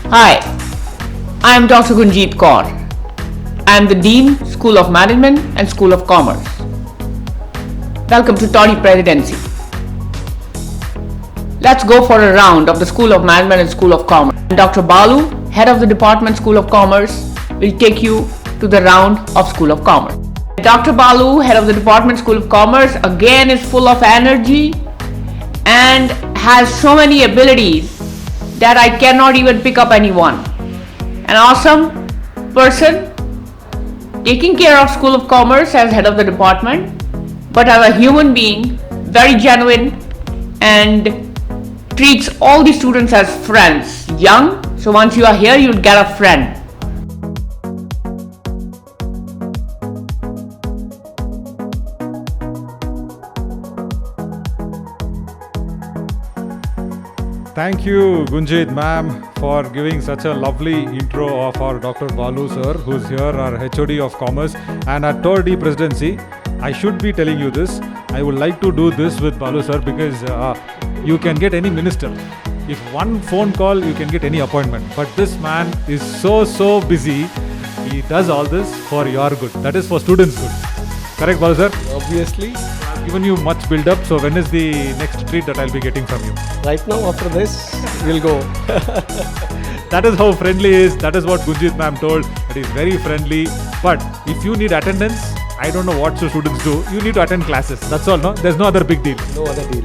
Hi, I am Dr. Gunjit Kaur. I am the Dean, School of Management and School of Commerce. Welcome to Toddy Presidency. Let's go for a round of the School of Management and School of Commerce. Dr. Balu, Head of the Department School of Commerce, will take you to the round of School of Commerce. Dr. Balu, Head of the Department School of Commerce, again is full of energy and has so many abilities that I cannot even pick up any one. An awesome person, taking care of School of Commerce as head of the department, but as a human being, very genuine and treats all the students as friends. Young, so once you are here, you'll get a friend. Thank you, Gunjit ma'am, for giving such a lovely intro of our Dr. Balu sir, who's here, our HOD of Commerce, and at Toddy Presidency. I should be telling you this. I would like to do this with Balu sir because you can get any minister. If one phone call, you can get any appointment. But this man is so busy. He does all this for your good. That is for students' good. Correct, Balu sir? Obviously. I've given you much build-up. So when is the next treat that I'll be getting from you? Right now, after this, we'll go. That is how friendly he is. That is what Gunjit ma'am told. It is very friendly. But if you need attendance, I don't know what students do. You need to attend classes. That's all, no? There's no other big deal. No other deal.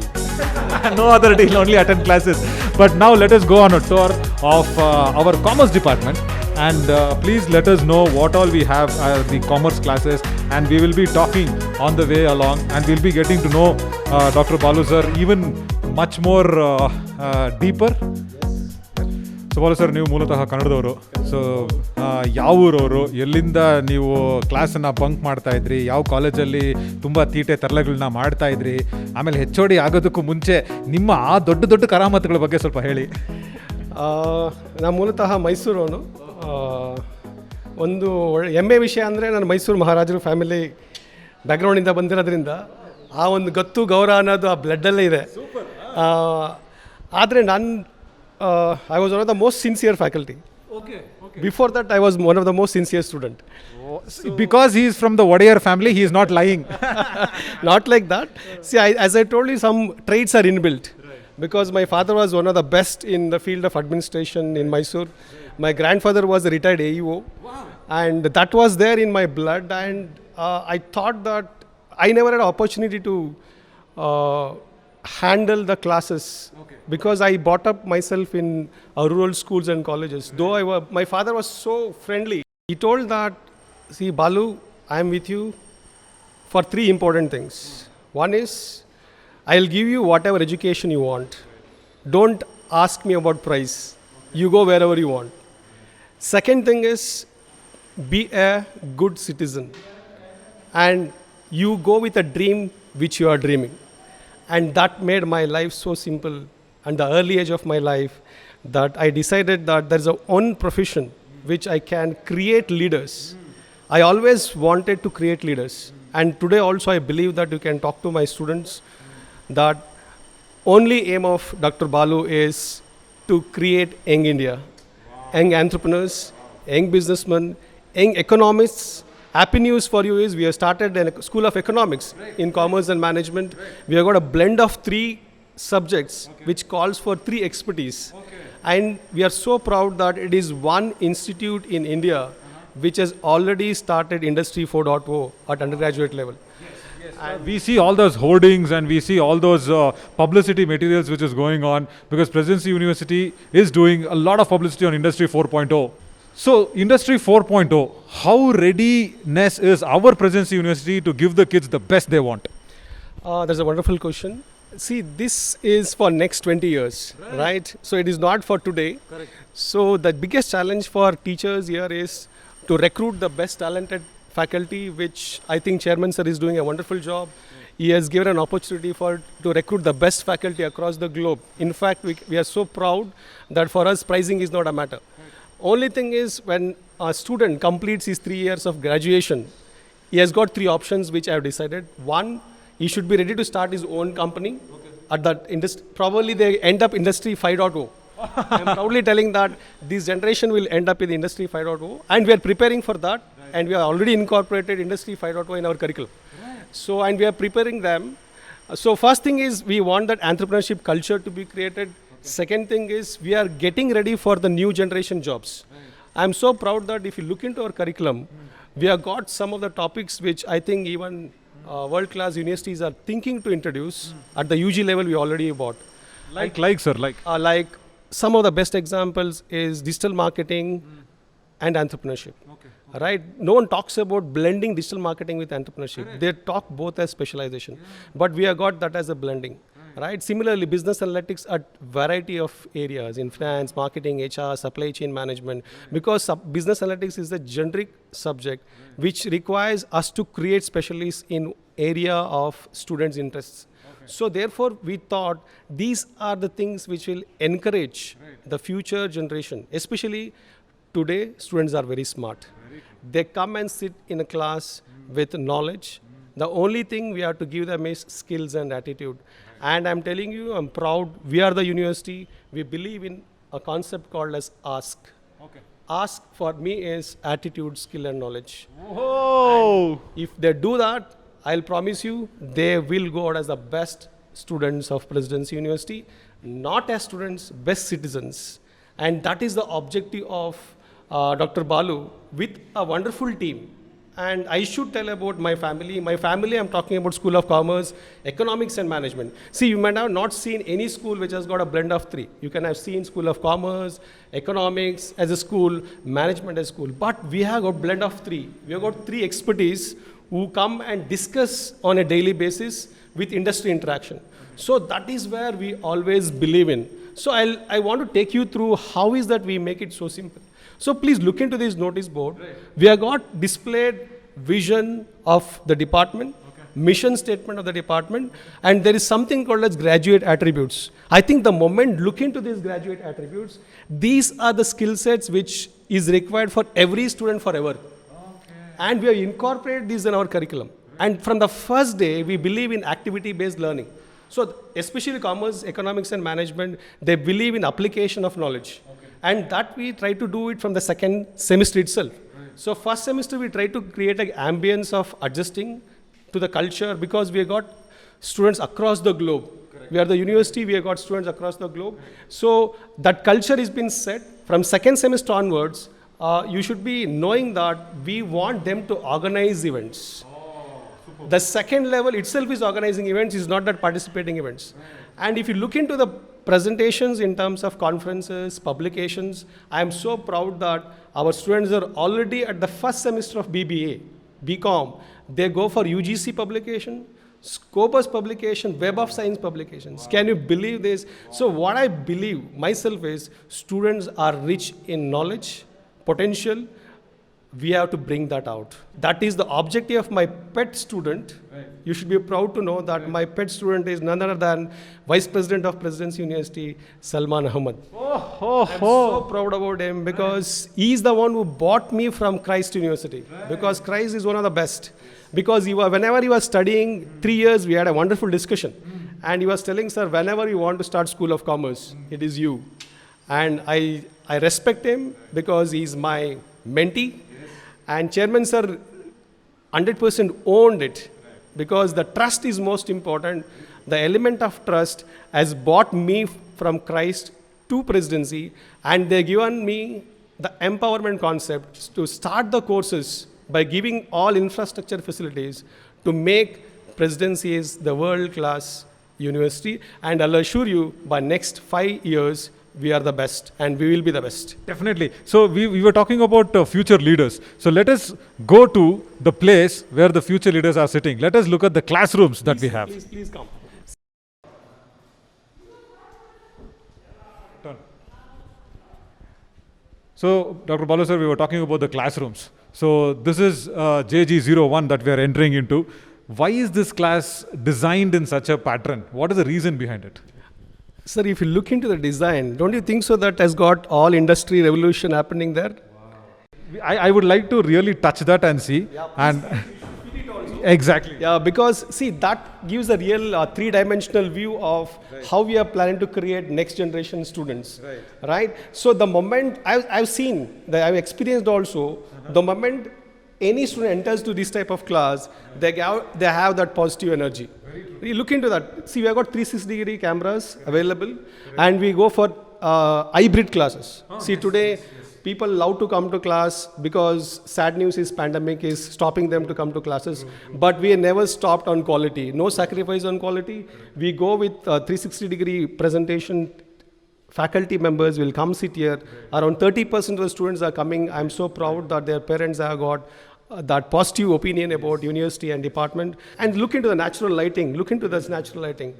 No other deal, only attend classes. But now let us go on a tour of our commerce department. And please let us know what all we have the commerce classes. And we will be talking on the way along. And we'll be getting to know Dr. Balu sir even much more deeper. So Balu sir, ನೀವು ಮೂಲತಃ ಕನ್ನಡದವರು. So ಯಾವ ಊರವರು, ಎಲ್ಲಿಂದ ನೀವು ಕ್ಲಾಸನ್ನು bunk ಮಾಡ್ತಾ ಇದ್ರಿ, ಯಾವ ಕಾಲೇಜಲ್ಲಿ ತುಂಬ ತೀಟೆ ತರಲೆಗಳನ್ನ ಮಾಡ್ತಾ ಇದ್ರಿ, ಆಮೇಲೆ HOD ಆಗೋದಕ್ಕೂ ಮುಂಚೆ ನಿಮ್ಮ ಆ ದೊಡ್ಡ ಕರಾಮತ್ತುಗಳ ಬಗ್ಗೆ ಸ್ವಲ್ಪ ಹೇಳಿ. ನಾನು ಮೂಲತಃ ಮೈಸೂರವನು. ಒಂದು ಹೆಮ್ಮೆ ವಿಷಯ ಅಂದರೆ ನಾನು ಮೈಸೂರು ಮಹಾರಾಜರು ಫ್ಯಾಮಿಲಿ ಬ್ಯಾಕ್ಗ್ರೌಂಡಿಂದ ಬಂದಿರೋದ್ರಿಂದ ಆ ಒಂದು ಗತ್ತು ಗೌರವ ಅನ್ನೋದು ಆ ಬ್ಲಡ್ಡಲ್ಲೇ ಇದೆ. ಆದರೆ ನಾನು I was one of the most sincere faculty. Okay. Before that, I was one of the most sincere student. Because he is from the Wadiyar family, he is not lying. Not like that. See, as I told you, some traits are inbuilt. Right. Because my father was one of the best in the field of administration in Mysore. Right. My grandfather was a retired AEO. Wow. And that was there in my blood. And I thought that I never had an opportunity to handle the classes. Okay. Because I brought up myself in rural schools and colleges. Though my father was so friendly. He told that, see Balu, I am with you for 3 important things. One is, I'll give you whatever education you want. Don't ask me about price. You go wherever you want. Second thing is, be a good citizen. And you go with a dream which you are dreaming. And that made my life so simple at the early age of my life that I decided that there's a one profession which I can create leaders. I always wanted to create leaders. And today also I believe that you can talk to my students that only aim of Dr. Balu is to create young India, young entrepreneurs, young businessmen, young economists. Happy news for you is we have started a school of economics in commerce and management. We have got a blend of 3 subjects which calls for 3 expertise. And we are so proud that it is one institute in India which has already started Industry 4.0 at undergraduate level. And we see all those hoardings and we see all those publicity materials which is going on because Presidency University is doing a lot of publicity on Industry 4.0. So, Industry 4.0, how readiness is our Presidency University to give the kids the best they want? That's a wonderful question. See, this is for next 20 years, right? So, it is not for today. Correct. So, the biggest challenge for teachers here is to recruit the best talented faculty, which I think Chairman Sir is doing a wonderful job. He has given an opportunity to recruit the best faculty across the globe. In fact, we are so proud that for us, pricing is not a matter. Only thing is when a student completes his 3 years of graduation, he has got 3 options which I have decided. One, he should be ready to start his own company. Okay. At that industry, probably they end up Industry 5.0. I'm proudly telling that this generation will end up in the Industry 5.0, and we are preparing for that, and we are already incorporated Industry 5.0 in our curriculum. So, and we are preparing them. So, first thing is we want that entrepreneurship culture to be created. Second thing is we are getting ready for the new generation jobs. I'm so proud that if you look into our curriculum, we have got some of the topics which I think even world-class universities are thinking to introduce. At the UG level, we already bought. Like sir, like. Like some of the best examples is digital marketing and entrepreneurship. Right? No one talks about blending digital marketing with entrepreneurship. They talk both as specialization, but we have got that as a blending. Right? Similarly, business analytics at variety of areas in finance, marketing, HR, supply chain management, because business analytics is a generic subject which requires us to create specialists in area of students' interests. So therefore, we thought these are the things which will encourage the future generation. Especially today, students are very smart. They come and sit in a class with knowledge. The only thing we have to give them is skills and attitude. And I'm telling you, I'm proud. We are the university. We believe in a concept called as ASK. Ask for me is attitude, skill, and knowledge. Oh! If they do that, I'll promise you, they will go out as the best students of Presidency University, not as students, best citizens. And that is the objective of Dr. Balu with a wonderful team. And I should tell about my family. My family, I'm talking about School of Commerce, Economics and Management. See, you might have not seen any school which has got a blend of three. You can have seen School of Commerce, Economics as a school, Management as a school. But we have got blend of three. We have got three expertise who come and discuss on a daily basis with industry interaction. So that is where we always believe in. So I want to take you through how is that we make it so simple. So please look into this notice board. We have got displayed vision of the department, mission statement of the department, and there is something called as graduate attributes. I think the moment look into these graduate attributes, these are the skill sets which is required for every student forever. And we have incorporated these in our curriculum. And from the first day, we believe in activity-based learning. So especially commerce, economics, and management, they believe in application of knowledge. And that we try to do it from the second semester itself. So first semester, we try to create an ambience of adjusting to the culture because we have got students across the globe. We are the university, we have got students across the globe. So that culture has been set. From second semester onwards, you should be knowing that we want them to organize events. The second level itself is organizing events, is not that participating events. And if you look into the presentations in terms of conferences, publications, I am so proud that our students are already at the first semester of BBA, BCom. They go for UGC publication, Scopus publication, Web of Science publications. Can you believe this? So what I believe myself is students are rich in knowledge, potential. We have to bring that out. That is the objective of my pet student. You should be proud to know that my pet student is none other than Vice President of Presidency University, Salman Ahmad. I'm so proud about him because he's the one who bought me from Christ University. Because Christ is one of the best. Because whenever he was studying 3 years, we had a wonderful discussion. And he was telling, sir, whenever you want to start School of Commerce, it is you. And I respect him because he's my mentee. And Chairman sir 100% owned it because the trust is most important. The element of trust has brought me from Christ to Presidency, and they given me the empowerment concept to start the courses by giving all infrastructure facilities to make Presidency is the world-class university. And I'll assure you, by next 5 years, we are the best and we will be the best. Definitely. So we were talking about future leaders. So let us go to the place where the future leaders are sitting. Let us look at the classrooms that we have. Please come. Turn. So Dr. Balu sir, we were talking about the classrooms. So this is JG01 that we are entering into. Why is this class designed in such a pattern? What is the reason behind it? Sir, if you look into the design, don't you think so that has got all industry revolution happening there? I would like to really touch that and see. Yeah, and fit it also. Exactly. Yeah, because see, that gives a real three-dimensional view of how we are planning to create next generation students. Right. So the moment I've seen, that I've experienced also, the moment any student enters to this type of class, they have that positive energy. We look into that. See, we have got 360-degree cameras available, and we go for hybrid classes. See, today people love to come to class because sad news is pandemic is stopping them to come to classes. But we never stopped on quality. No sacrifice on quality. We go with 360-degree presentation. Faculty members will come sit here. Around 30% of the students are coming. I'm so proud that their parents have got that positive opinion about university and department. And look into the natural lighting. Look into this natural lighting.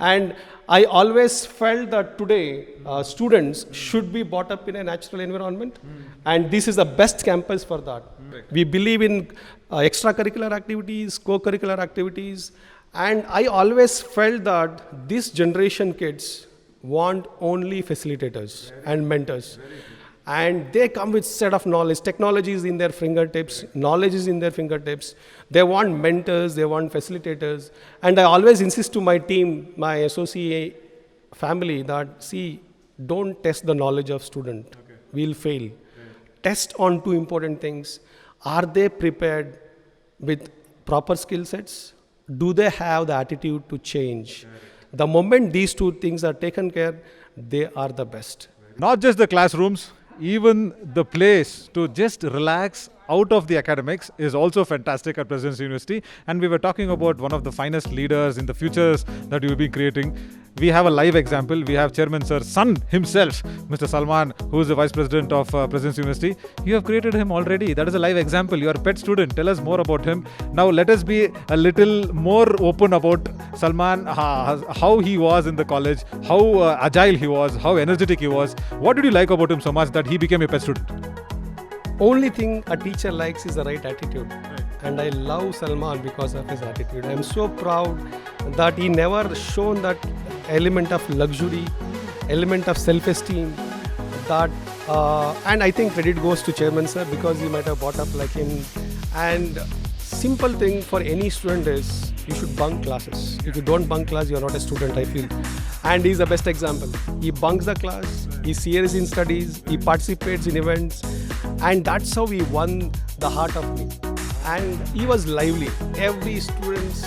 And I always felt that today students should be brought up in a natural environment. And this is the best campus for that. We believe in extracurricular activities, co-curricular activities. And I always felt that this generation kids want only facilitators and mentors. And they come with set of knowledge. Technology is in their fingertips. Knowledge is in their fingertips. They want mentors. They want facilitators. And I always insist to my team, my associate family, that see, don't test the knowledge of student. Okay. We'll fail. Test on two important things. Are they prepared with proper skill sets? Do they have the attitude to change? The moment these two things are taken care, they are the best. Not just the classrooms, even the place to just relax out of the academics is also fantastic at Presidency University. And we were talking about one of the finest leaders in the futures that you will be creating. We have a live example. We have Chairman Sir's son himself, Mr. Salman, who is the Vice President of Presidency University. You have created him already. That is a live example. You are a pet student. Tell us more about him. Now let us be a little more open about Salman, how he was in the college, how agile he was, how energetic he was. What did you like about him so much that he became a pet student? Only thing a teacher likes is the right attitude. And I love Salman because of his attitude. I'm so proud that he never shown that element of luxury, element of self-esteem. That and I think credit goes to Chairman Sir because he might have brought up like him. And simple thing for any student is you should bunk classes. If you don't bunk class, you're not a student, I feel. And he's the best example. He bunks the class, he's serious in studies, he participates in events, and that's how he won the heart of me. And he was lively. Every students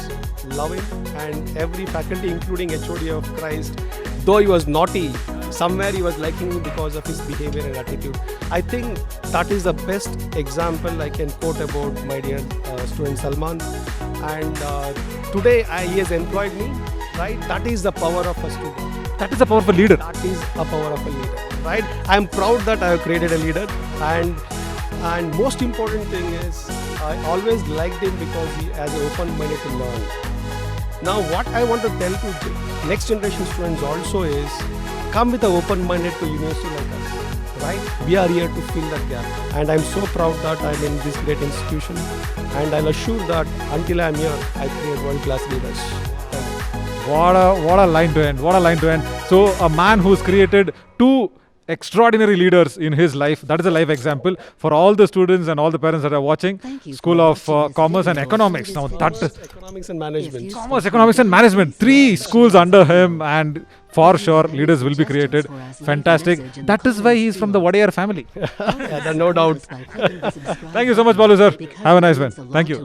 love him, and every faculty, including HOD of Christ, though he was naughty, somewhere he was liking me because of his behavior and attitude. I think that is the best example I can quote about my dear student Salman. And today he has employed me, right? That is the power of a student. That is the power of a leader. That is a power of a leader, right? I am proud that I have created a leader, and most important thing is I always liked him because he has an open-minded to learn. Now what I want to tell to next generation students also is come with an open-minded to university like us, right? We are here to fill that gap, and I'm so proud that I'm in this great institution, and I'll assure that until I'm here, I create world-class leaders. What a line to end. What a line to end. So a man who's created two extraordinary leaders in his life. That is a live example for all the students and all the parents that are watching. School of Commerce and Economics. Now that Economics and Management. Commerce, Economics and Management. 3 schools under him, and for sure leaders will be created. Fantastic. That is why he is from the Wadayar family. Yeah, no doubt. Thank you so much, Balu sir. Have a nice one. Thank you.